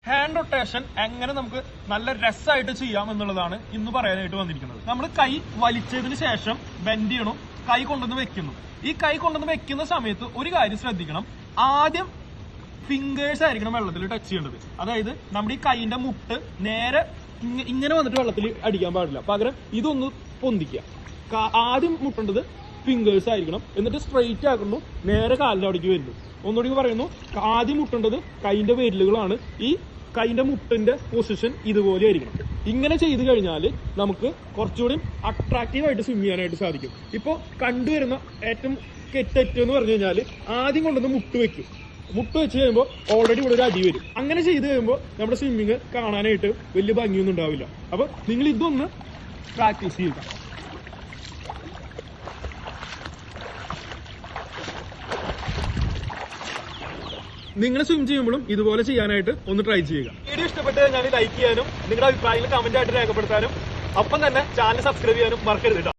Hand rotation എങ്ങനെ നമുക്ക് നല്ല രസമായിട്ട് ചെയ്യാം എന്നുള്ളതാണ് ഇന്ന് പറയാനായിട്ട് വന്നിരിക്കുന്നത്. നമ്മൾ കൈ വലിച്ചതിന് ശേഷം ബെൻഡ് ചെയ്യണം, കൈ കൊണ്ടുവന്ന് വെക്കുന്നു. ഈ കൈ കൊണ്ടുവന്ന് വെക്കുന്ന സമയത്ത് ഒരു കാര്യം ശ്രദ്ധിക്കണം, ആദ്യം ഫിംഗേഴ്സ് ആയിരിക്കണം വെള്ളത്തിൽ ടച്ച് ചെയ്യേണ്ടത്. അതായത് നമ്മുടെ ഈ കൈയിന്റെ മുട്ട് നേരെ ഇങ്ങനെ വന്നിട്ട് വെള്ളത്തിൽ അടിക്കാൻ പാടില്ല, പകരം ഇതൊന്ന് പൊന്തിക്കുക. ആദ്യം മുട്ടേണ്ടത് ഫിംഗേഴ്സ് ആയിരിക്കണം, എന്നിട്ട് സ്ട്രെയിറ്റ് ആക്കുന്നു, നേരെ കാലിന്റെ അവിടേക്ക് വരുന്നു. ഒന്നുകൂടി പറയുന്നു, ആദ്യം മുട്ടേണ്ടത് കൈന്റെ വിരലുകളാണ്. ഈ കൈന്റെ മുട്ടിന്റെ പൊസിഷൻ ഇതുപോലെ ആയിരിക്കണം. ഇങ്ങനെ ചെയ്ത് കഴിഞ്ഞാൽ നമുക്ക് കുറച്ചുകൂടി അട്രാക്റ്റീവ് ആയിട്ട് സ്വിം ചെയ്യാനായിട്ട് സാധിക്കും. ഇപ്പോൾ കണ്ടുവരുന്ന ഏറ്റവും തെറ്റ് എന്ന് പറഞ്ഞു കഴിഞ്ഞാൽ ആദ്യം കൊണ്ടുവന്ന് മുട്ട് വെക്കും. മുട്ട് വെച്ച് കഴിയുമ്പോൾ ഓൾറെഡി ഇവിടെ ഒരു അടി വരും. അങ്ങനെ ചെയ്ത് കഴിയുമ്പോൾ നമ്മുടെ സ്വിമ്മിങ് കാണാനായിട്ട് വലിയ ഭംഗിയൊന്നും ഉണ്ടാവില്ല. അപ്പൊ നിങ്ങൾ ഇതൊന്ന് പ്രാക്ടീസ് ചെയ്യുക. നിങ്ങൾ സ്വിം ചെയ്യുമ്പോഴും ഇതുപോലെ ചെയ്യാനായിട്ട് ഒന്ന് ട്രൈ ചെയ്യുക. വീഡിയോ ഇഷ്ടപ്പെട്ട് കഴിഞ്ഞാൽ ലൈക്ക് ചെയ്യാനും നിങ്ങളുടെ അഭിപ്രായങ്ങൾ കമന്റ് ആയിട്ട് രേഖപ്പെടുത്താനും ഒപ്പം തന്നെ ചാനൽ സബ്സ്ക്രൈബ് ചെയ്യാനും മറക്കരുത്.